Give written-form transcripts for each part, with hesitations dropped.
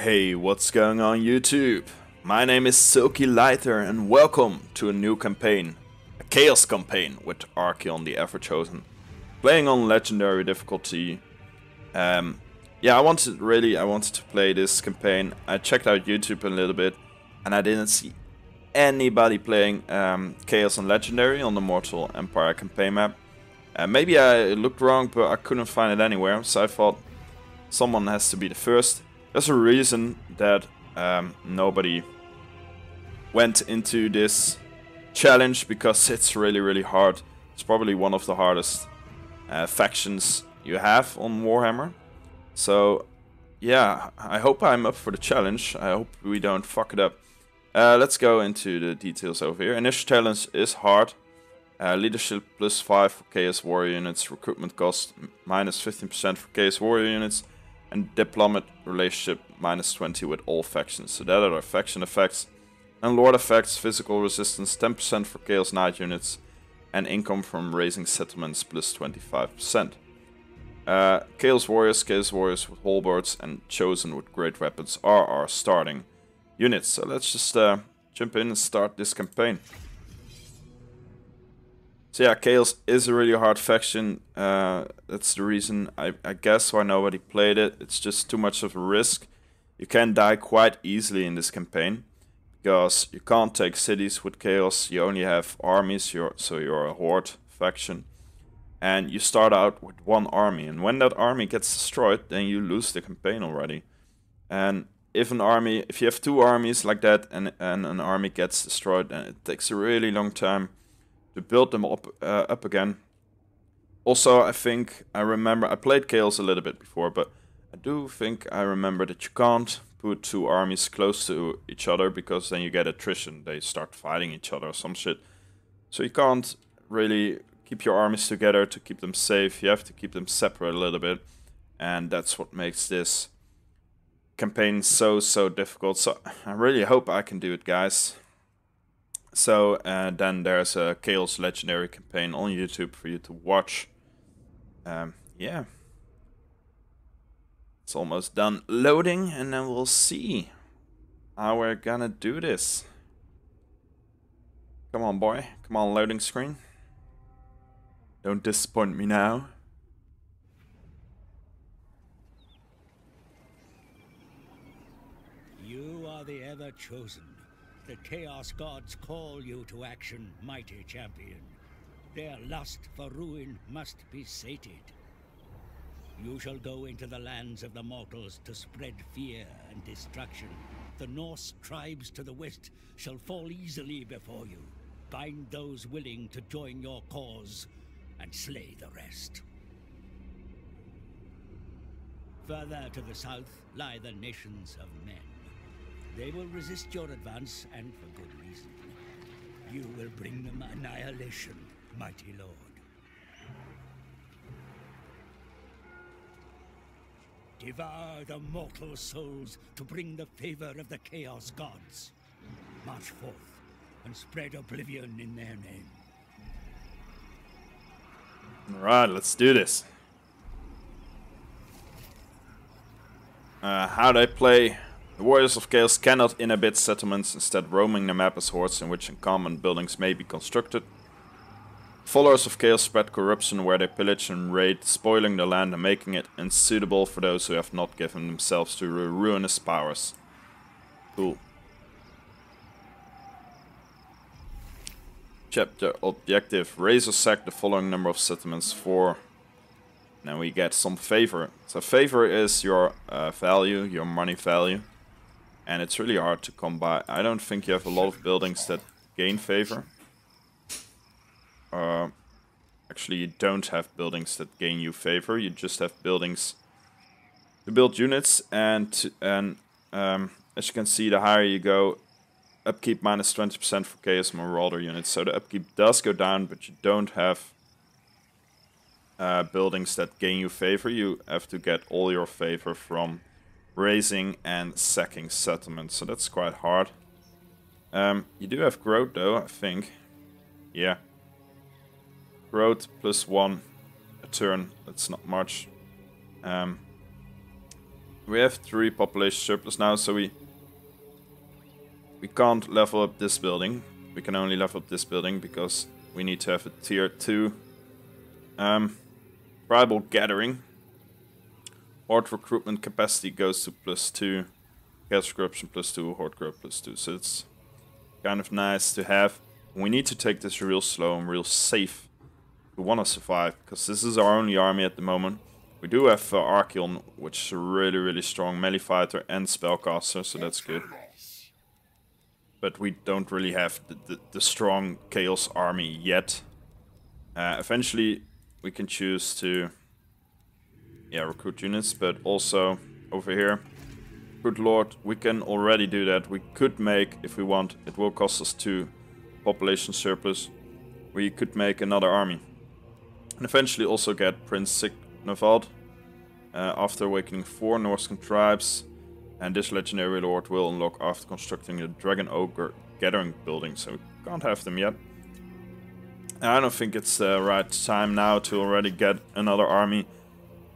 Hey, what's going on YouTube? My name is SulkyLighter and welcome to a new campaign. A Chaos campaign with Archeon the Everchosen. Playing on Legendary difficulty. Yeah, I wanted to play this campaign. I checked out YouTube a little bit and I didn't see anybody playing Chaos on Legendary on the Mortal Empire campaign map. Maybe I looked wrong, but I couldn't find it anywhere, so I thought someone has to be the first. There's a reason that nobody went into this challenge, because it's really hard. It's probably one of the hardest factions you have on Warhammer. So yeah, I hope I'm up for the challenge. I hope we don't fuck it up. Let's go into the details over here. Initial challenge is hard. Leadership +5 for Chaos Warrior units. Recruitment cost -15% for Chaos Warrior units. And diplomat relationship -20 with all factions. So that are the faction effects. And lord effects, physical resistance 10% for Chaos Knight units. And income from raising settlements +25%. Chaos Warriors with halberds and chosen with great weapons are our starting units. So let's just jump in and start this campaign. So yeah, Chaos is a really hard faction. That's the reason, I guess, why nobody played it. It's just too much of a risk. You can die quite easily in this campaign, because you can't take cities with Chaos. You only have armies, so you're a horde faction. And you start out with one army, and when that army gets destroyed, then you lose the campaign already. And if you have two armies like that, and an army gets destroyed, then it takes a really long time to build them up again. Also, I think I remember, I played Chaos a little bit before, but I do think I remember that you can't put two armies close to each other, because then you get attrition. They start fighting each other or some shit. So you can't really keep your armies together to keep them safe. You have to keep them separate a little bit, and that's what makes this campaign so difficult. So I really hope I can do it, guys. So then there's a Chaos Legendary campaign on YouTube for you to watch. Yeah. It's almost done loading, and then we'll see how we're gonna do this. Come on, boy. Come on, loading screen. Don't disappoint me now. You are the Ever-Chosen. The Chaos Gods call you to action, mighty champion. Their lust for ruin must be sated. You shall go into the lands of the mortals to spread fear and destruction. The Norse tribes to the west shall fall easily before you. Bind those willing to join your cause, and slay the rest. Further to the south lie the nations of men. They will resist your advance, and for good reason. You will bring them annihilation, mighty lord. Devour the mortal souls to bring the favor of the Chaos Gods. March forth and spread oblivion in their name. Alright, let's do this. How they play. The Warriors of Chaos cannot inhabit settlements, instead roaming the map as hordes in which encampment buildings may be constructed. Followers of Chaos spread corruption where they pillage and raid, spoiling the land and making it unsuitable for those who have not given themselves to ruinous powers. Cool. Chapter objective: raise or sack the following number of settlements for. Then we get some favor. So favor is your value, your money value. And it's really hard to come by. I don't think you have a lot of buildings that gain favor. Actually, you don't have buildings that gain you favor. You just have buildings to build units. And as you can see, the higher you go, upkeep -20% for Chaos Marauder units. So the upkeep does go down, but you don't have buildings that gain you favor. You have to get all your favor from raising and sacking settlements, so that's quite hard. You do have growth though, I think. Yeah. Growth +1 a turn, that's not much. We have 3 population surplus now, so we can't level up this building. We can only level up this building because we need to have a tier 2 tribal gathering. Horde recruitment capacity goes to +2. Chaos corruption +2, horde growth +2. So it's kind of nice to have. We need to take this real slow and real safe. We want to survive, because this is our only army at the moment. We do have Archeon, which is a really strong melee fighter and spellcaster, so that's good. But we don't really have the strong Chaos army yet. Eventually we can choose to recruit units, but also over here, good lord, we can already do that. We could make, if we want, it will cost us 2 population surplus. We could make another army. And eventually also get Prince Signevald. After awakening 4 Northern tribes. And this legendary lord will unlock after constructing the Dragon Ogre Gathering building. So we can't have them yet. And I don't think it's the right time now to already get another army.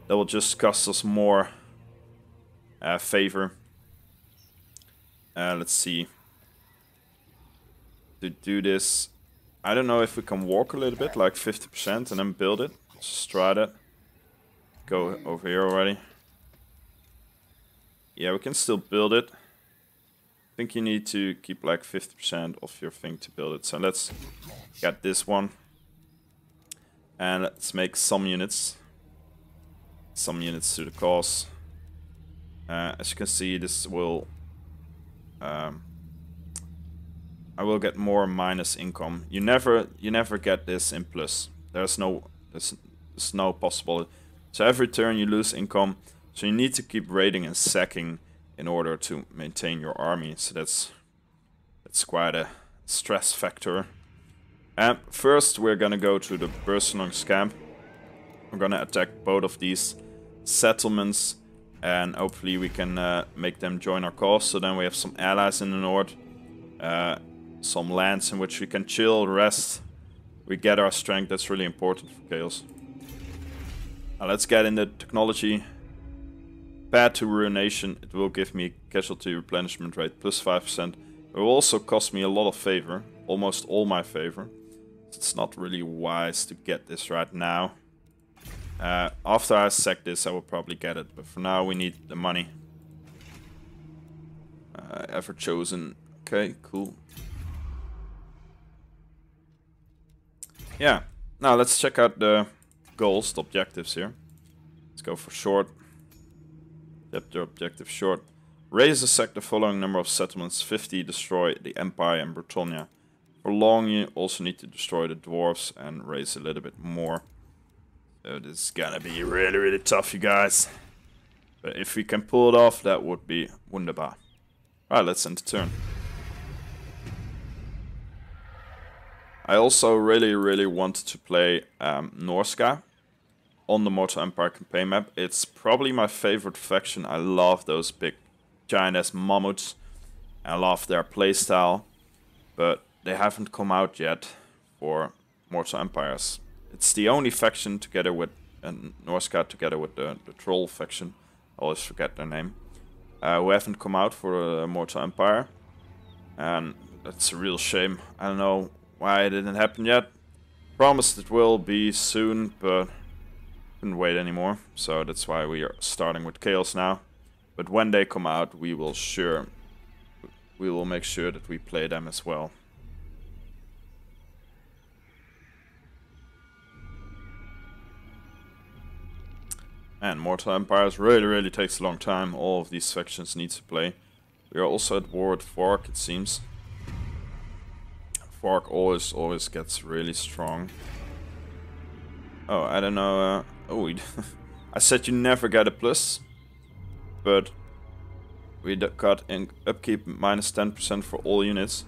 That will just cost us more favor. Let's see. To do this, I don't know if we can walk a little bit, like 50%, and then build it. Let's just try that. Go over here already. Yeah, we can still build it. I think you need to keep like 50% of your thing to build it. So let's get this one. And let's make some units. Some units to the cause. As you can see, this will... I will get more minus income. You never get this in plus. There's no possible. So every turn you lose income. So you need to keep raiding and sacking in order to maintain your army. So that's quite a stress factor. And first we're gonna go to the Bursonong's camp. We're gonna attack both of these settlements, and hopefully we can make them join our cause. So then we have some allies in the north. Some lands in which we can chill, rest. We get our strength. That's really important for Chaos. Now let's get in the technology. Path to Ruination. It will give me casualty replenishment rate +5%. It will also cost me a lot of favor. Almost all my favor. It's not really wise to get this right now. After I sack this I will probably get it. But for now we need the money. Ever chosen. Okay, cool. Yeah, now let's check out the goals, the objectives here. Let's go for short. Chapter objective short. Raise or sack the following number of settlements: 50, destroy the Empire and Britannia. For long you also need to destroy the dwarves and raise a little bit more. So this is gonna be really tough, you guys. But if we can pull it off, that would be wunderbar. Alright, let's end the turn. I also really wanted to play Norska on the Mortal Empire campaign map. It's probably my favorite faction. I love those big giant-ass mammoths. I love their playstyle. But they haven't come out yet for Mortal Empires. It's the only faction together with Norska, together with the Troll faction. I always forget their name. Who haven't come out for Mortal Empire. And that's a real shame. I don't know why it didn't happen yet. Promised it will be soon, but couldn't wait anymore. So that's why we are starting with Chaos now. But when they come out, we will make sure that we play them as well. And Mortal Empires really takes a long time. All of these factions need to play. We are also at war with Fork, it seems. Fork always gets really strong. Oh, I don't know. I said you never get a plus, but we got in upkeep minus 10% for all units.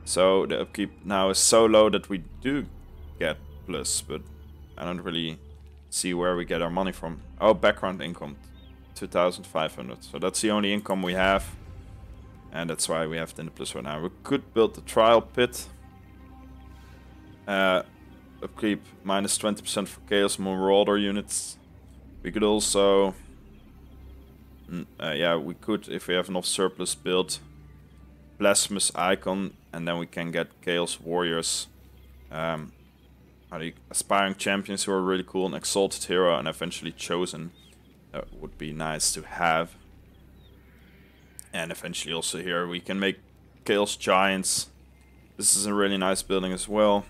So the upkeep now is so low that we do get plus, but I don't really see where we get our money from. Oh, background income, 2,500. So that's the only income we have. And that's why we have it in the plus right now. We could build the trial pit. Upkeep minus 20% for Chaos Marauder units. We could also yeah, we could, if we have enough surplus, build Blasphemous Icon, and then we can get Chaos Warriors, Aspiring Champions who are really cool, an Exalted Hero, and eventually Chosen. That would be nice to have. And eventually also here we can make Chaos Giants. This is a really nice building as well.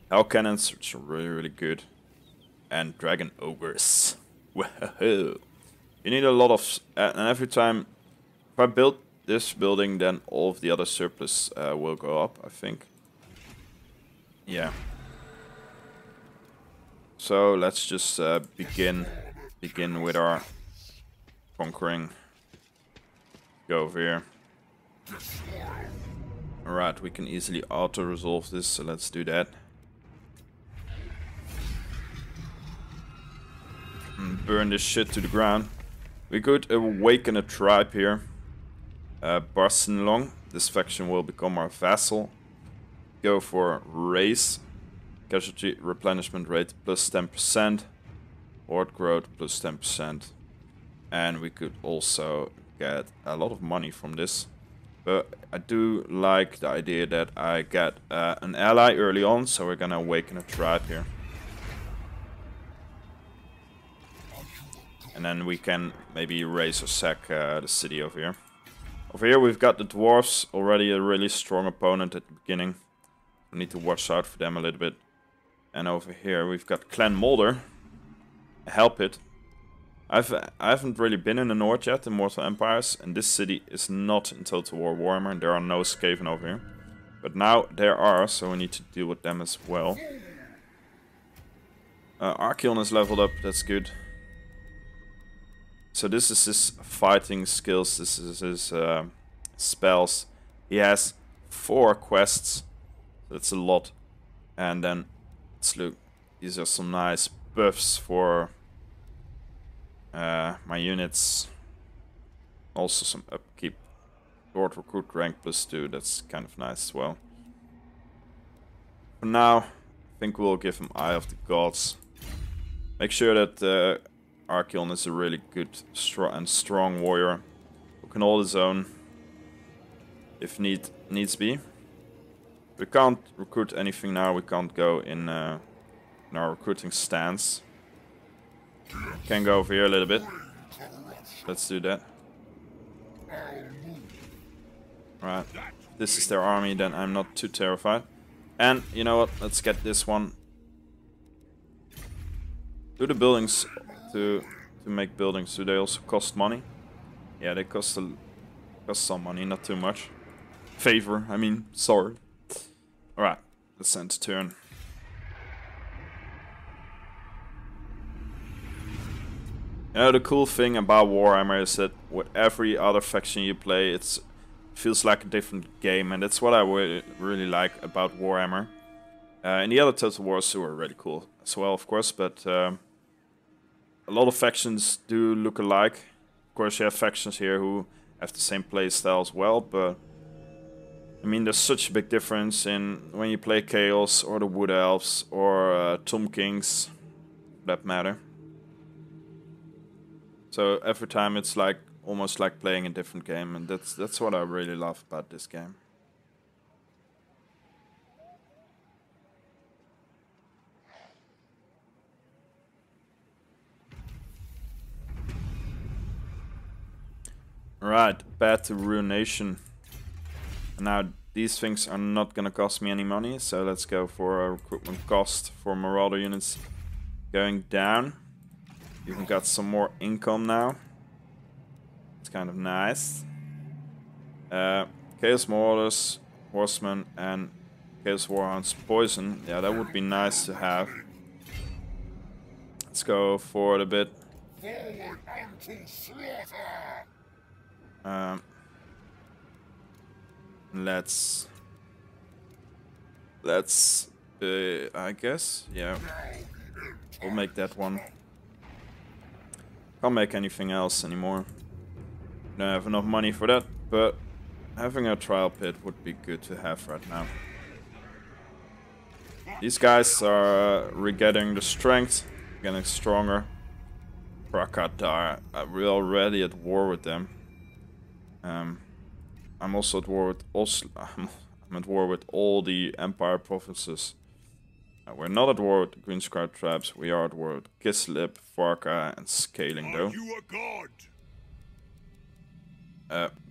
Hell Cannons, which are really good. And Dragon Ogres. Whoa! You need a lot of... and every time... If I build this building, then all of the other surplus will go up, I think. Yeah. So let's just begin with our conquering. Go over here. Alright, we can easily auto-resolve this, so let's do that. And burn this shit to the ground. We could awaken a tribe here. Barcelong. This faction will become our vassal. Go for race. Casualty replenishment rate plus 10%. Horde growth plus 10%. And we could also get a lot of money from this. But I do like the idea that I get an ally early on. So we're gonna awaken a tribe here. And then we can maybe raise or sack the city over here. Over here we've got the dwarves, already a really strong opponent at the beginning. We need to watch out for them a little bit. And over here we've got Clan Mulder, a hell pit. I haven't really been in the north yet, in Mortal Empires, and this city is not in Total War Warhammer. There are no Skaven over here. But now there are, so we need to deal with them as well. Archeon is leveled up, that's good. So this is his fighting skills, this is his spells. He has 4 quests, that's a lot. And then, let's look, these are some nice buffs for my units. Also some upkeep. Lord Recruit rank +2, that's kind of nice as well. For now, I think we'll give him Eye of the Gods. Make sure that Archeon is a really good and strong warrior who can hold his own if needs be. We can't recruit anything now, we can't go in our recruiting stance. Can go over here a little bit. Let's do that. Right, this is their army, then I'm not too terrified. And you know what, let's get this one. Do the buildings to make buildings, do they also cost money? Yeah, they cost some money, not too much. Favor, I mean, sorry. Alright, let's end turn. You know, the cool thing about Warhammer is that with every other faction you play, it feels like a different game, and that's what I really like about Warhammer. And the other Total Wars too are really cool as well, of course, but a lot of factions do look alike. Of course, you have factions here who have the same playstyle as well, but I mean, there's such a big difference in when you play Chaos or the Wood Elves or Tomb Kings, for that matter. So every time it's like almost like playing a different game, and that's what I really love about this game. Right, Path to Ruination. Now these things are not gonna cost me any money, so let's go for a recruitment cost for Marauder units going down. Even got some more income now. It's kind of nice. Chaos Marauders, Horsemen, and Chaos Warhounds Poison. Yeah, that would be nice to have. Let's go forward a bit. Let's I guess, yeah, we'll make that one. Can't make anything else anymore. Don't have enough money for that, but having a trial pit would be good to have right now. These guys are re-getting the strength, getting stronger. Prakadar. We're already at war with them. I'm also at war with Oslo. I'm at war with all the Empire provinces. We're not at war with the Green Scribe tribes. We are at war with Kislev, Farka, and Scaling, though. Are you a god?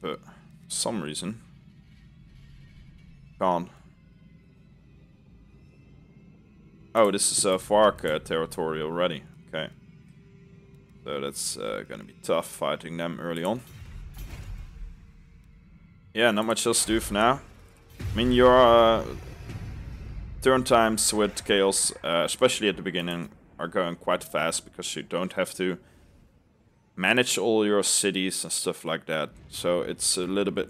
But for some reason, can't. Oh, this is Farka territory already. Okay. So that's gonna be tough fighting them early on. Yeah, not much else to do for now. I mean, your turn times with Chaos, especially at the beginning, are going quite fast because you don't have to manage all your cities and stuff like that. So it's a little bit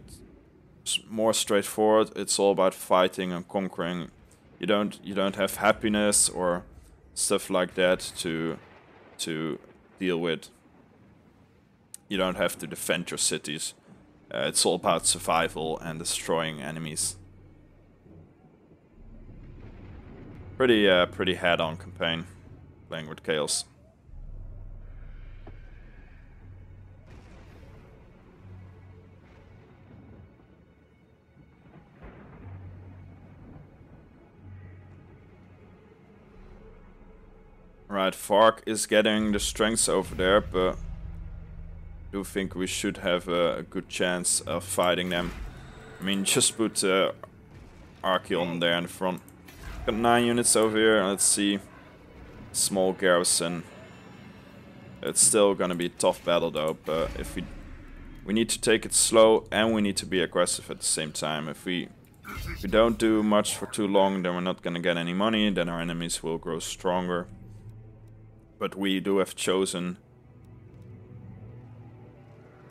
more straightforward. It's all about fighting and conquering. You don't have happiness or stuff like that to deal with. You don't have to defend your cities. It's all about survival and destroying enemies. Pretty head-on campaign, playing with Chaos. Right, Fark is getting the strengths over there, but I do think we should have a good chance of fighting them. I mean, just put Archeon there in the front. Got 9 units over here, let's see. Small garrison. It's still gonna be a tough battle though, but if we need to take it slow and we need to be aggressive at the same time. If we don't do much for too long, then we're not gonna get any money, then our enemies will grow stronger. But we do have Chosen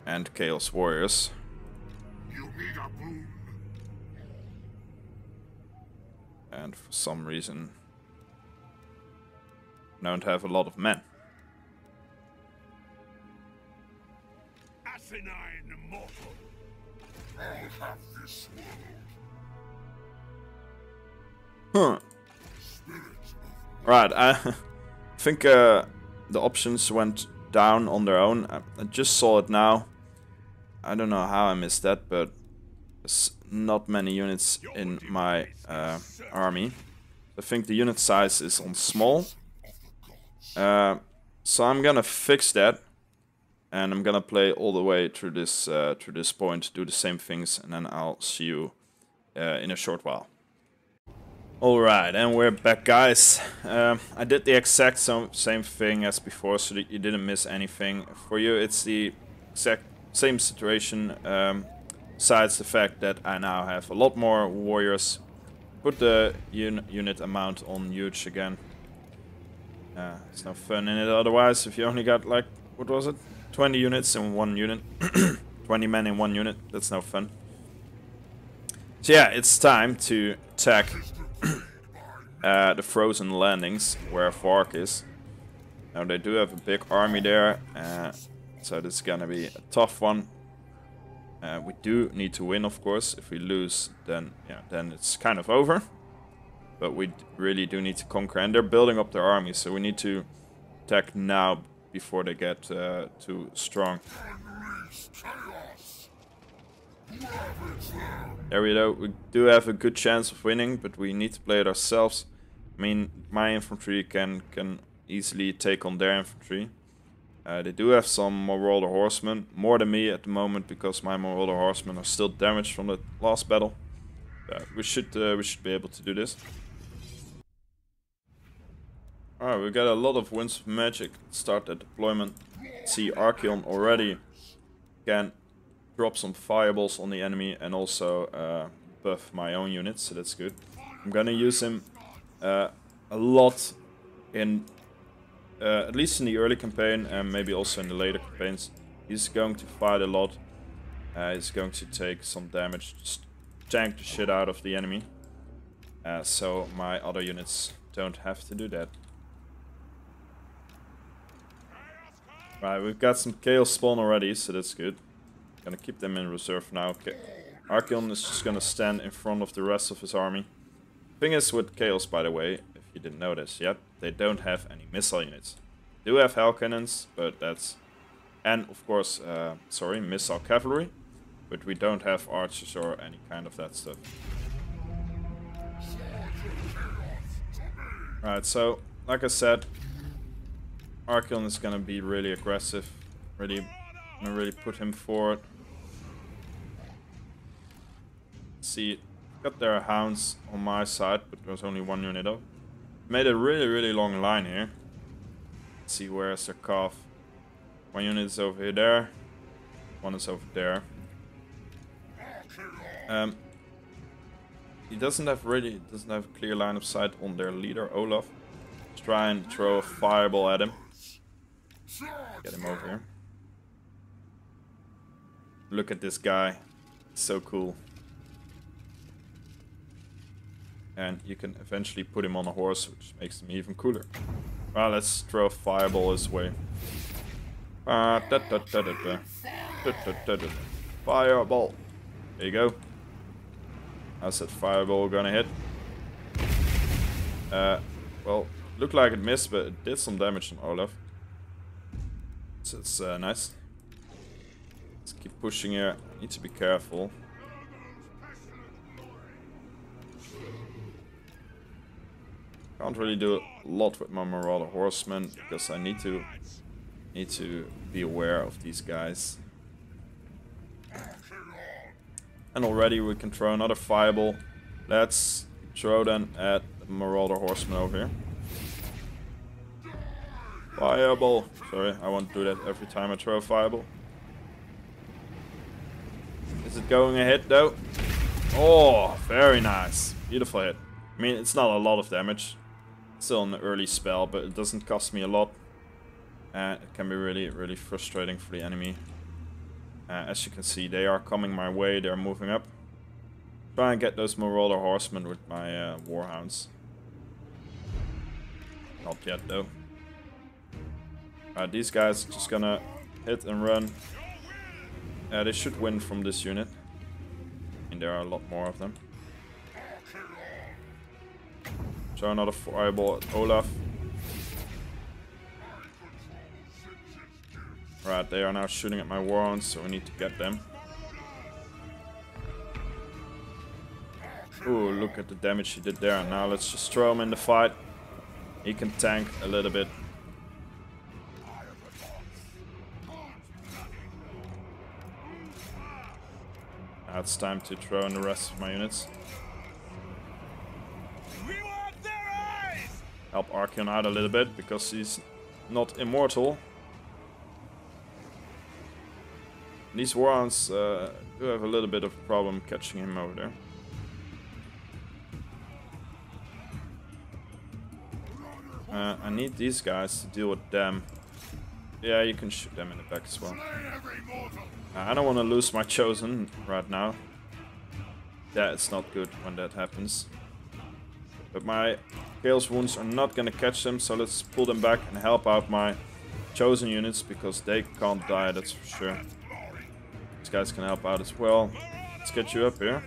and Chaos Warriors. You need a boon. And for some reason don't have a lot of men. Asinine mortal. I'll have this world. Huh. Spirit of Right, I think the options went down on their own. I just saw it now. I don't know how I missed that, but there's not many units in my army. I think the unit size is on small. So I'm gonna fix that, and I'm gonna play all the way through this point, do the same things, and then I'll see you in a short while. Alright, and we're back, guys. I did the exact same thing as before, so that you didn't miss anything. For you, it's the exact same situation, besides the fact that I now have a lot more warriors. Put the unit amount on huge again. It's no fun in it otherwise, if you only got, like, what was it? 20 units in one unit. 20 men in one unit, that's no fun. So yeah, it's time to attack the frozen landings where Vark is. Now they do have a big army there, so this is gonna be a tough one. We do need to win, of course. If we lose, then then it's kind of over. But we really do need to conquer, and they're building up their army, so we need to attack now before they get too strong. There we go. We do have a good chance of winning, but we need to play it ourselves. I mean, my infantry can easily take on their infantry. They do have some Marauder horsemen, more than me at the moment, because my Marauder horsemen are still damaged from the last battle. We should be able to do this. Alright, we got a lot of Winds of Magic. Start the deployment. See, Archeon already can drop some fireballs on the enemy and also buff my own units, so that's good. I'm gonna use him a lot in at least in the early campaign and maybe also in the later campaigns. He's going to fight a lot. He's going to take some damage, just tank the shit out of the enemy. So my other units don't have to do that. Right, we've got some Chaos spawn already, so that's good. Gonna keep them in reserve now. Okay. Archeon is just gonna stand in front of the rest of his army. Thing is with Chaos, by the way, if you didn't know this yet, they don't have any missile units. Do have hell cannons, but that's... And of course, sorry, missile cavalry. But we don't have archers or any kind of that stuff. Right, so, like I said, Archeon is gonna be really aggressive. Gonna really put him forward. See, got their hounds on my side, but there's only one unit up. Made a really long line here. Let's see, where's their calf? One unit is over here there. One is over there. He doesn't have a clear line of sight on their leader, Olaf. Let's try and throw a fireball at him. Get him over here. Look at this guy. So cool. And you can eventually put him on a horse, which makes him even cooler. Well, let's throw a fireball his way. Fireball. There you go. How's that fireball gonna hit? Well, looked like it missed, but it did some damage on Olaf. So it's nice. Let's keep pushing here. Need to be careful. Can't really do a lot with my Marauder Horsemen because I need to be aware of these guys. And already we can throw another fireball. Let's throw then at the Marauder Horseman over here. Fireball. Sorry, I won't do that every time I throw a fireball. Is it going ahead though? Oh, very nice. Beautiful hit. I mean, it's not a lot of damage. Still an early spell, but it doesn't cost me a lot. And it can be really frustrating for the enemy. As you can see, they are coming my way. They're moving up. Try and get those Marauder Horsemen with my Warhounds. Not yet though. These guys are just gonna hit and run. They should win from this unit. And there are a lot more of them. Throw another fireball at Olaf. Right, they are now shooting at my Warhounds, so we need to get them. Ooh, look at the damage he did there. Now let's just throw him in the fight. He can tank a little bit. Now it's time to throw in the rest of my units. Help Archeon out a little bit, because he's not immortal. These Warhounds do have a little bit of a problem catching him over there. I need these guys to deal with them. Yeah, you can shoot them in the back as well. I don't want to lose my Chosen right now. Yeah, it's not good when that happens. But my Chaos Wounds are not going to catch them, so let's pull them back and help out my Chosen units, because they can't die, that's for sure. These guys can help out as well. Let's get you up here.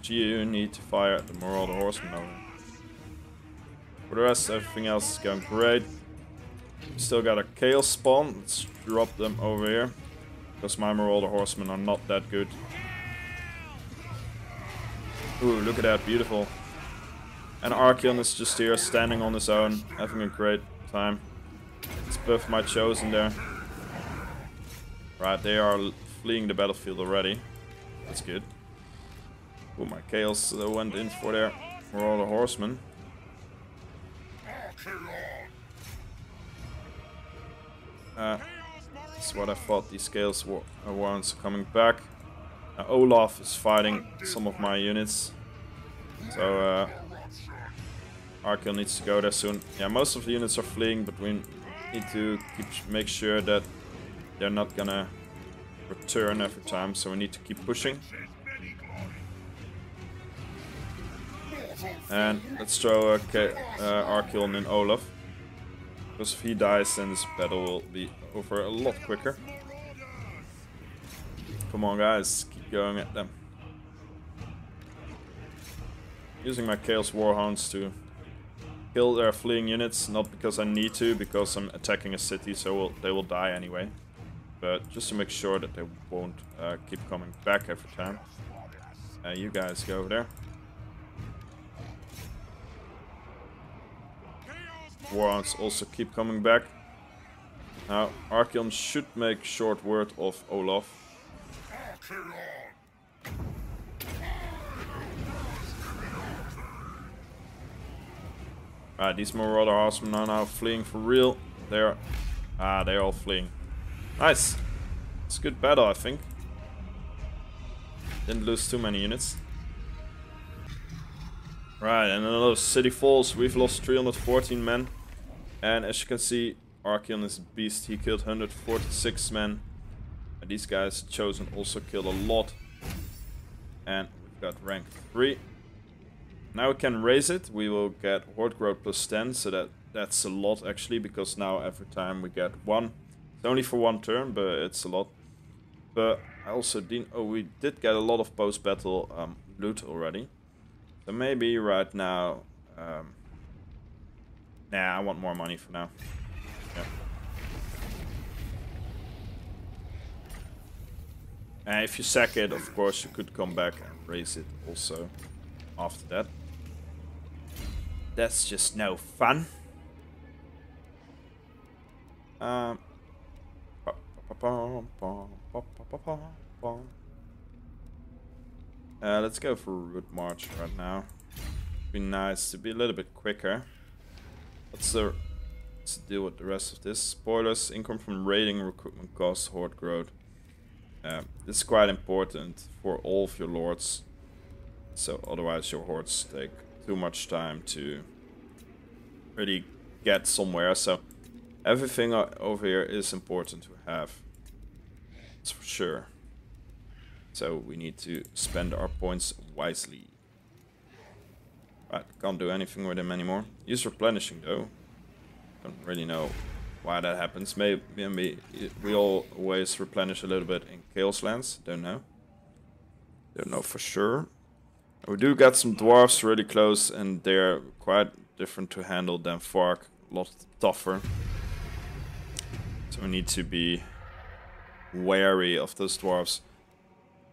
You need to fire at the Marauder Horseman over. For the rest, everything else is going great. Still got a Chaos spawn. Let's drop them over here, because my Marauder Horsemen are not that good. Ooh, look at that, beautiful. And Archeon is just here, standing on his own, having a great time. Let's buff my Chosen there. Right, they are fleeing the battlefield already. That's good. Ooh, my Chaos went in for their Marauder Horsemen. That's what I thought. These Chaos Warhounds are coming back. Olaf is fighting some of my units. So Archeon needs to go there soon. Yeah, most of the units are fleeing, but we need to make sure that they're not gonna return every time, so we need to keep pushing. And let's throw Archeon in Olaf, because if he dies, then this battle will be over a lot quicker. Come on guys, keep going at them. Using my Chaos Warhounds to kill their fleeing units, not because I need to, because I'm attacking a city, so they will die anyway. But just to make sure that they won't keep coming back every time. You guys go over there. Warhounds also keep coming back. Now, Archeon should make short work of Olaf. These Marauder Horsemen are now fleeing for real. They're all fleeing. Nice. It's a good battle, I think. Didn't lose too many units. Right, and another city falls. We've lost 314 men. And as you can see, Archeon is a beast. He killed 146 men. And these guys, Chosen, also killed a lot. And we've got rank 3. Now we can raise it. We will get Horde Growth plus 10. So that's a lot actually, because now every time we get 1. It's only for 1 turn, but it's a lot. But I also didn't... Oh, we did get a lot of post-battle loot already. So maybe right now... Nah, I want more money for now. Yeah. And if you sack it, of course, you could come back and raise it also after that. That's just no fun. Let's go for Route March right now. Be nice to be a little bit quicker. Let's deal with the rest of this. Spoilers, income from raiding, recruitment costs, horde growth. This is quite important for all of your lords. So otherwise your hordes take too much time to really get somewhere. So everything over here is important to have. That's for sure. So we need to spend our points wisely. Right, can't do anything with him anymore. He's replenishing though. Don't really know why that happens. Maybe we always replenish a little bit in Chaos Lands. Don't know. Don't know for sure. We do get some dwarves really close, and they're quite different to handle than Vark. A lot tougher. So we need to be wary of those dwarves.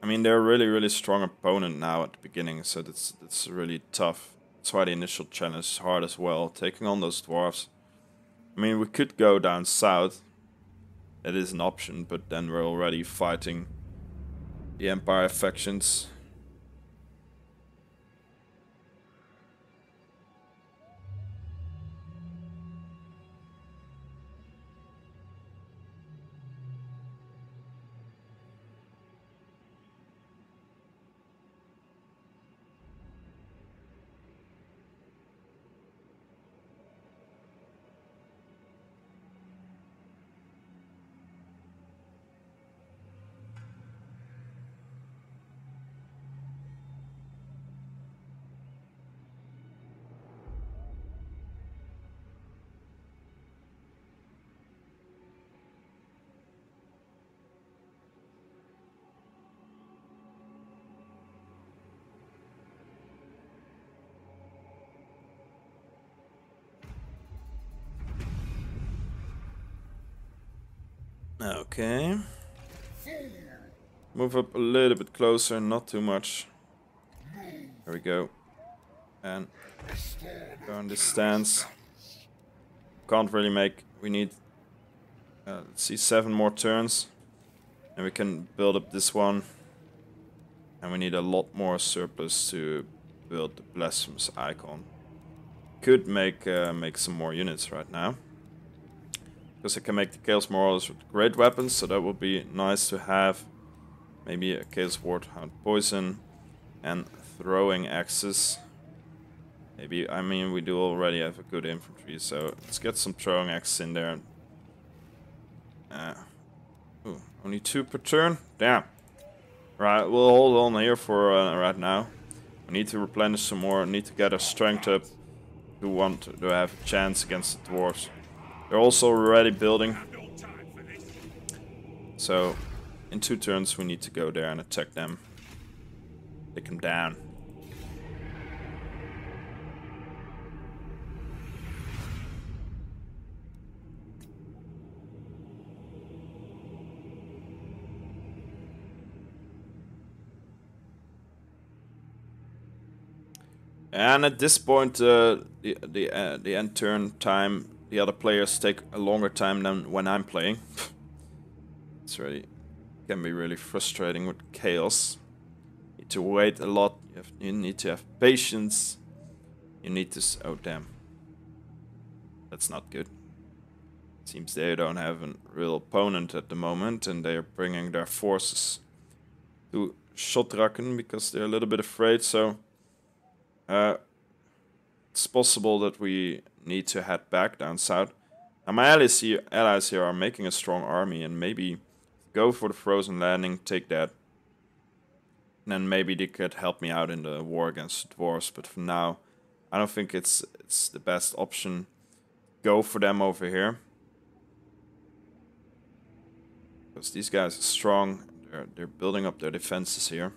I mean, they're a really strong opponent now at the beginning, so that's really tough. That's why the initial challenge is hard as well, taking on those dwarves. I mean, we could go down south. That is an option, but then we're already fighting the Empire factions. Okay. Move up a little bit closer, not too much. There we go. And go in this stance. Can't really make... We need... let's see, 7 more turns. And we can build up this one. And we need a lot more surplus to build the Blasphemous Icon. Could make some more units right now. Because I can make the Chaos Marauders with great weapons, so that would be nice to have. Maybe a Chaos Warhound Poison and throwing axes. Maybe, I mean, we do already have a good infantry, so let's get some throwing axes in there. Ooh, only 2 per turn? Damn. Right, we'll hold on here for right now. We need to replenish some more, need to get our strength up to want to have a chance against the dwarves. They're also already building. So, in 2 turns we need to go there and attack them. Take them down. And at this point, the end turn time, the other players take a longer time than when I'm playing. It's really can be really frustrating with chaos. You need to wait a lot. You need to have patience. You need to. Oh damn, that's not good. Seems they don't have a real opponent at the moment, and they are bringing their forces to Shotraken because they're a little bit afraid. So it's possible that we need to head back down south. Now my allies here are making a strong army, and maybe go for the frozen landing, take that. And then maybe they could help me out in the war against the dwarves, but for now, I don't think it's the best option. Go for them over here. Because these guys are strong, they're building up their defenses here.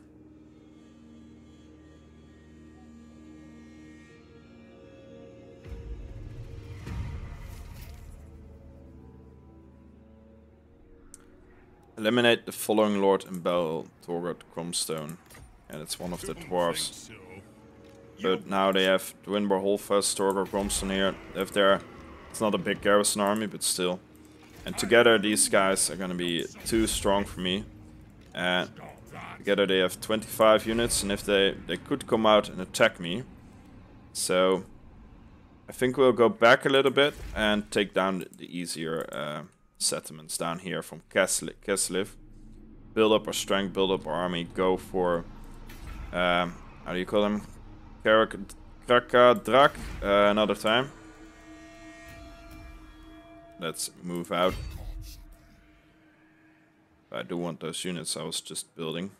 Eliminate the following Lord and Bell, Torgot Cromstone. Yeah, that's one of the dwarves. But now they have Dwinbar Holfast, Torgot Cromstone here. They have their... It's not a big garrison army, but still. And together these guys are gonna be too strong for me. And together they have 25 units, and if they could come out and attack me. So I think we'll go back a little bit and take down the easier settlements down here from Kesliv. Build up our strength, build up our army, go for how do you call them? Krakadrak another time. Let's move out. I do want those units I was just building.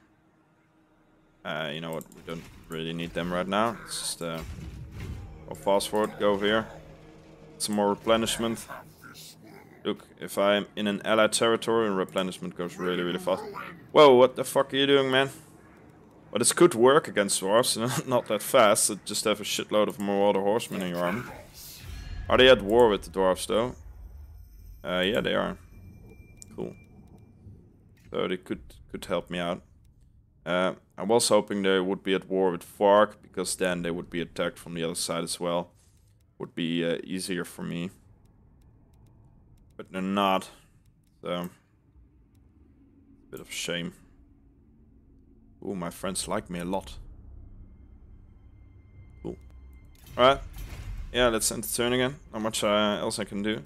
You know what, we don't really need them right now. Let's just go fast forward, go over here. Some more replenishment. Look, if I'm in an allied territory and replenishment goes really, really fast. Whoa, what the fuck are you doing, man? But this could work against dwarves, not that fast. Just have a shitload of Marauder horsemen in your army. Are they at war with the dwarves, though? Yeah, they are. Cool. So they could help me out. I was hoping they would be at war with Vark, because then they would be attacked from the other side as well. Would be easier for me. But they're not. So, bit of shame. Ooh, my friends like me a lot. Cool. Alright. Yeah, let's end the turn again. Not much else I can do.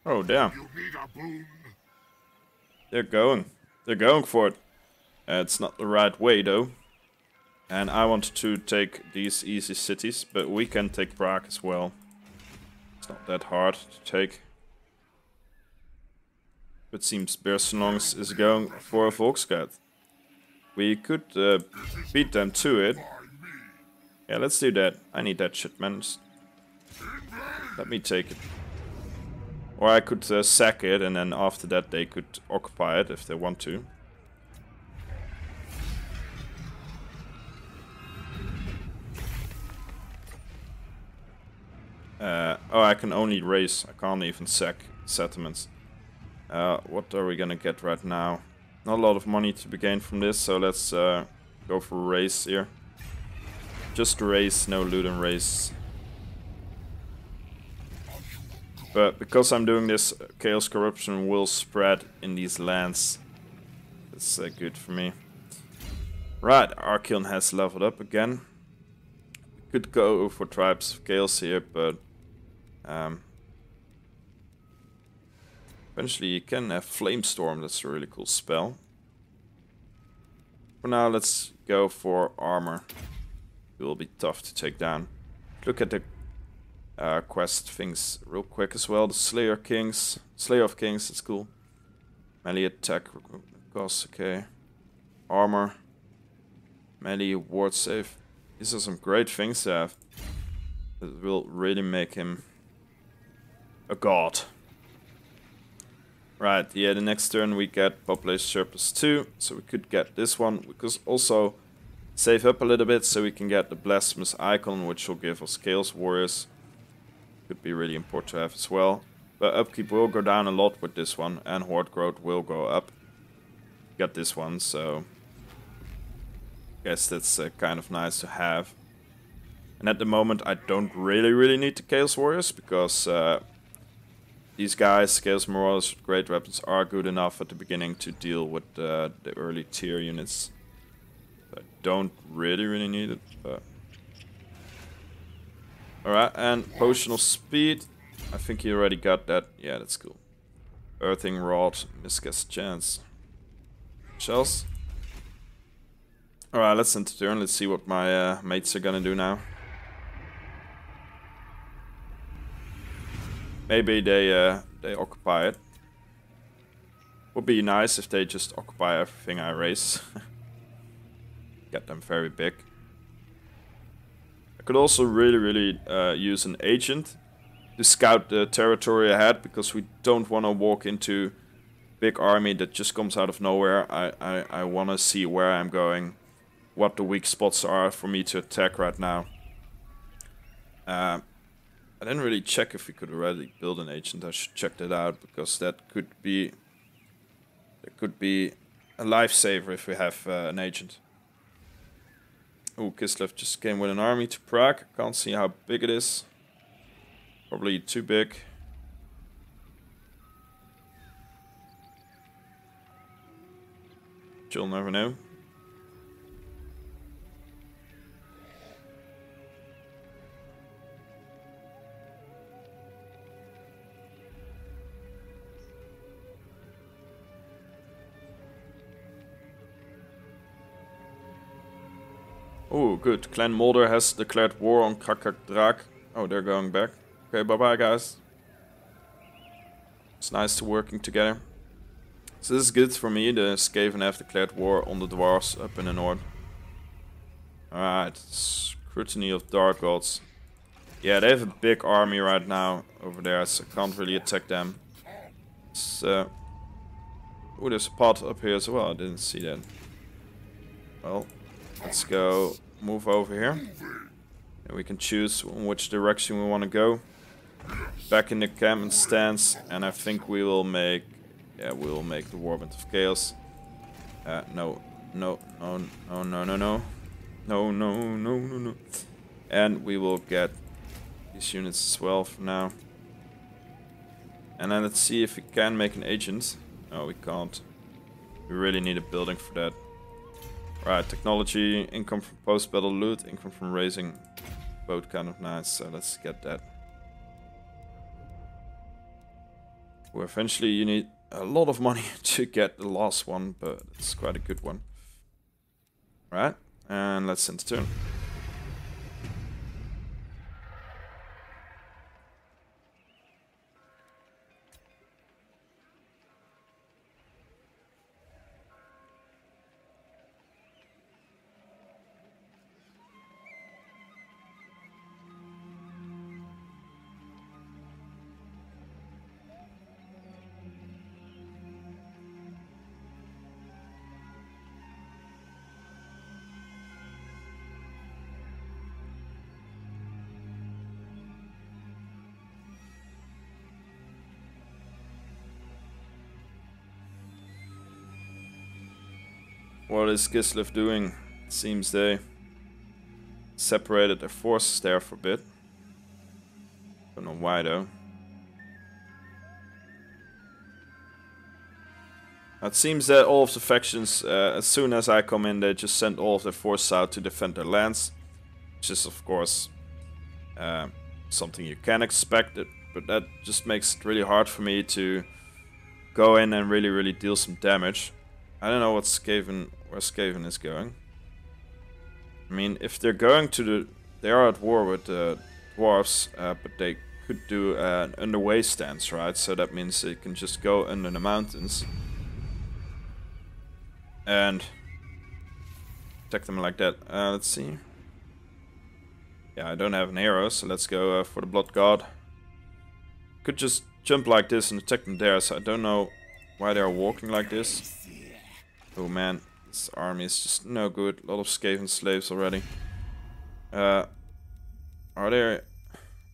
Oh, damn. They're going. They're going for it. It's not the right way, though. And I want to take these easy cities, but we can take Prague as well. It's not that hard to take. It seems Bersenongs is going for a Volksgrat. We could beat them to it. Yeah, let's do that. I need that shit, man. Just let me take it. Or I could sack it, and then after that they could occupy it if they want to. Oh, I can only raise. I can't even sack settlements. What are we gonna get right now? Not a lot of money to be gained from this, so let's go for raise here. Just raise, no loot and raise. But because I'm doing this, Chaos Corruption will spread in these lands. That's good for me. Right, Archeon has leveled up again. We could go for Tribes of Chaos here, but eventually you can have Flamestorm, that's a really cool spell. For now, let's go for Armor. It will be tough to take down. Look at the quest things real quick as well. The Slayer of Kings, that's cool. Melee attack, cost, okay. Armor, melee, ward save. These are some great things to have. That will really make him a god. Right, yeah, the next turn we get Population Surplus 2, so we could get this one. We could also save up a little bit so we can get the Blasphemous Icon, which will give us Chaos Warriors. Could be really important to have as well. But upkeep will go down a lot with this one, and Horde Growth will go up. Got this one, so I guess that's kind of nice to have. And at the moment I don't really need the Chaos Warriors, because these guys, Chaos Marauders with great weapons, are good enough at the beginning to deal with the early tier units. I don't really need it, but... Alright, and Potion of Speed. I think you already got that. Yeah, that's cool. Earthing Rod, Miscast Chance. Shells. Alright, let's end the turn. Let's see what my mates are gonna do now. Maybe they occupy it. Would be nice if they just occupy everything I raise. Get them very big. I could also really use an agent to scout the territory ahead, because we don't want to walk into big army that just comes out of nowhere. I want to see where I'm going, what the weak spots are for me to attack right now. I didn't really check if we could already build an agent. I should check that out, because that could be a lifesaver if we have an agent. Oh, Kislev just came with an army to Prague. Can't see how big it is. Probably too big. You'll never know. Oh, good. Clan Mulder has declared war on Krakak Drak. Oh, they're going back. Okay, bye-bye, guys. It's nice to working together. So this is good for me. The Skaven have declared war on the dwarves up in the north. Alright, Scrutiny of Dark Gods. Yeah, they have a big army right now over there, so I can't really attack them. Oh, there's a pot up here as well. I didn't see that. Well, let's go move over here. And we can choose in which direction we want to go. Back in the encampment stance, and I think we will make... Yeah, we will make the Warband of Chaos. No. And we will get these units as well for now. And then let's see if we can make an agent. No, we can't. We really need a building for that. Right, technology, income from post-battle loot, income from raising. Both kind of nice, so let's get that. Well, eventually you need a lot of money to get the last one, but it's quite a good one. Right, and let's end the turn. What is Kislev doing? It seems they separated their forces there for a bit. Don't know why though. It seems that all of the factions, as soon as I come in, they just send all of their forces out to defend their lands. Which is of course something you can expect, but that just makes it really hard for me to go in and really deal some damage. I don't know where Skaven is going. I mean, if they're going to the... They are at war with the dwarves, but they could do an underway stance, right? So that means they can just go under the mountains and attack them like that. Let's see. Yeah, I don't have an arrow, so let's go for the Blood God. Could just jump like this and attack them there, so I don't know why they're walking like this. Oh man, this army is just no good. A lot of Skaven slaves already. Are they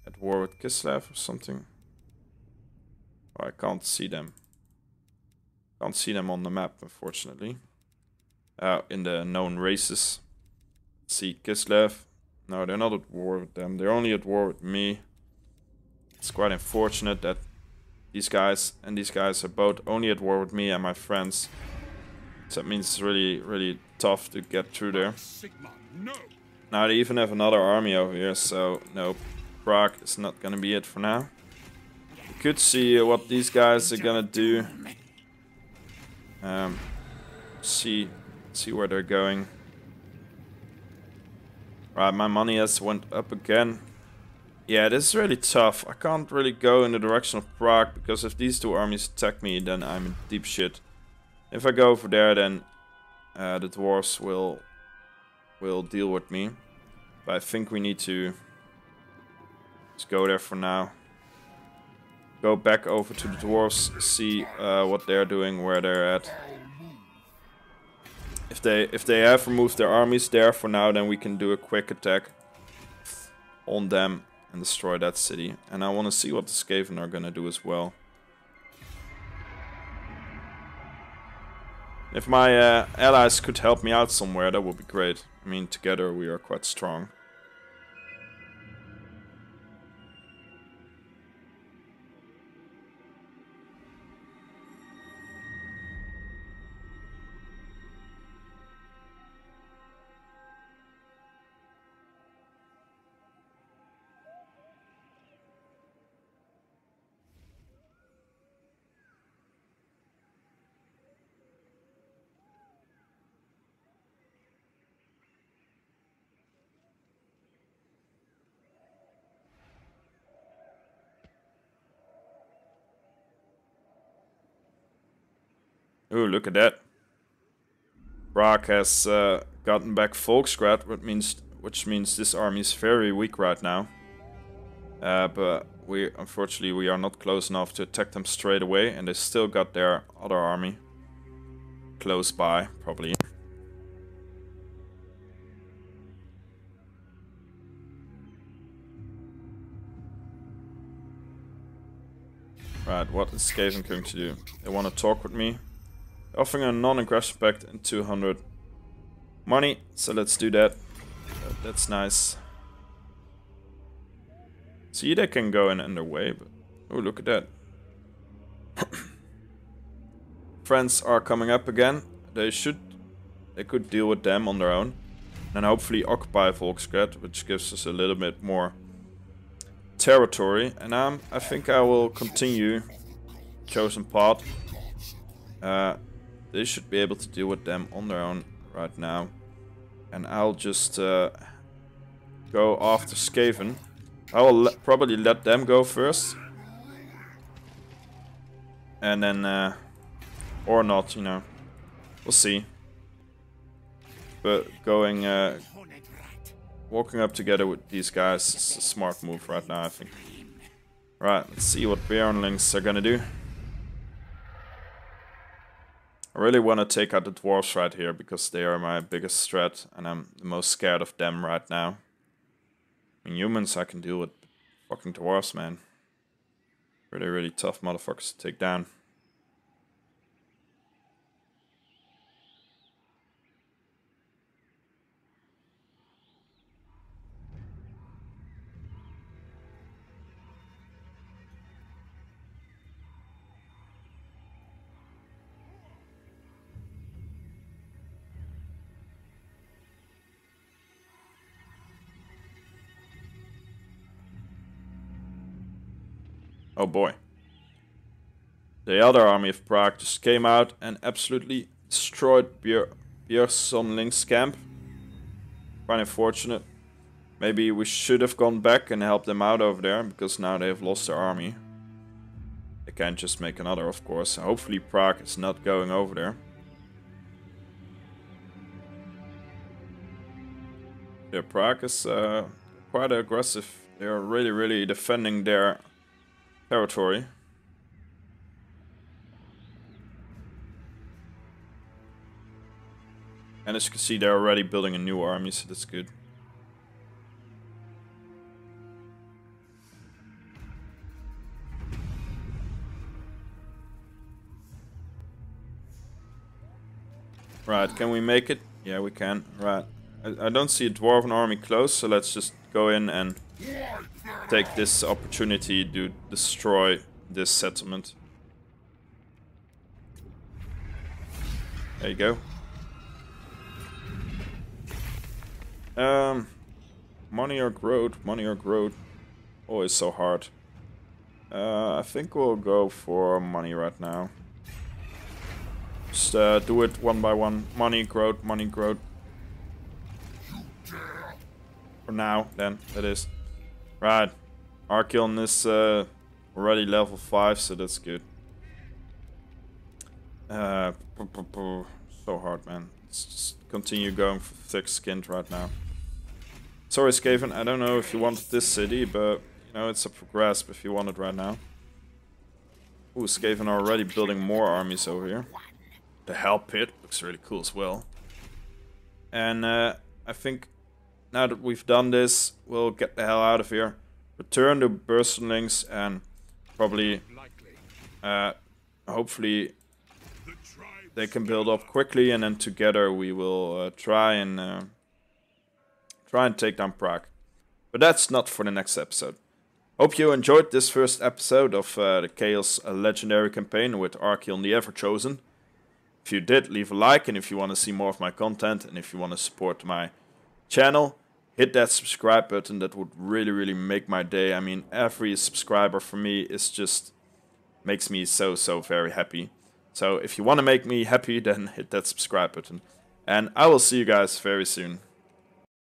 at war with Kislev or something? Oh, I can't see them. Can't see them on the map, unfortunately. In the known races. Let's see, Kislev. No, they're not at war with them. They're only at war with me. It's quite unfortunate that these guys and these guys are both only at war with me and my friends. So that means it's really tough to get through there. Now they even have another army over here, so nope. Prague is not gonna be it for now. You could see what these guys are gonna do. See where they're going. Right, my money has went up again. Yeah, this is really tough. I can't really go in the direction of Prague, because if these two armies attack me, then I'm in deep shit. If I go over there, then the dwarves will deal with me. But I think we need to just go there for now. Go back over to the dwarves, see what they're doing, where they're at. If they have removed their armies there for now, then we can do a quick attack on them and destroy that city. And I want to see what the Skaven are gonna do as well. If my allies could help me out somewhere, that would be great. I mean, together we are quite strong. Ooh, look at that. Prague has gotten back Volksgrad, which means this army is very weak right now. But unfortunately we are not close enough to attack them straight away, and they still got their other army close by, probably. Right, what is Skaven going to do? They want to talk with me. Offering a non-aggression pact and 200 money, so let's do that. That's nice. See, they can go in underway, but oh, look at that. Friends are coming up again. They could deal with them on their own, and hopefully occupy Volksgrad, which gives us a little bit more territory. And I think I will continue chosen path. They should be able to deal with them on their own right now. And I'll just go after Skaven. I will probably let them go first. And then, or not, you know. We'll see. But going, walking up together with these guys is a smart move right now, I think. Right, let's see what Baronlings are gonna do. I really want to take out the dwarves right here, because they are my biggest threat, and I'm the most scared of them right now. I mean, humans I can deal with, fucking dwarves, man. Really tough motherfuckers to take down. Oh boy. The other army of Prague just came out and absolutely destroyed Björnsonling's camp. Quite unfortunate. Maybe we should have gone back and helped them out over there, because now they have lost their army. They can't just make another, of course. Hopefully Prague is not going over there. Yeah, Prague is quite aggressive. They are really defending their territory. And as you can see, they're already building a new army, so that's good. Right, can we make it? Yeah, we can. Right. I don't see a dwarven army close, so let's just go in and take this opportunity to destroy this settlement. There you go. Money or growth, money or growth. Always so hard. I think we'll go for money right now. Just do it one by one. Money, growth, money, growth. For now, then, that is. Right. Archeon is already level 5, so that's good. So hard, man. Let's just continue going for thick-skinned right now. Sorry, Skaven, I don't know if you wanted this city, but, you know, it's up for grasp if you want it right now. Ooh, Skaven are already building more armies over here. The Hell Pit looks really cool as well. And I think now that we've done this, we'll get the hell out of here. Return to Burstlings and probably, hopefully, they can build up quickly, and then together we will try and take down Prague. But that's not for the next episode. Hope you enjoyed this first episode of the Chaos Legendary campaign with Archeon the Everchosen. If you did, leave a like, and if you want to see more of my content, and if you want to support my channel, hit that subscribe button. That would really make my day. I mean, every subscriber for me is just makes me so very happy. So if you want to make me happy, then hit that subscribe button. And I will see you guys very soon.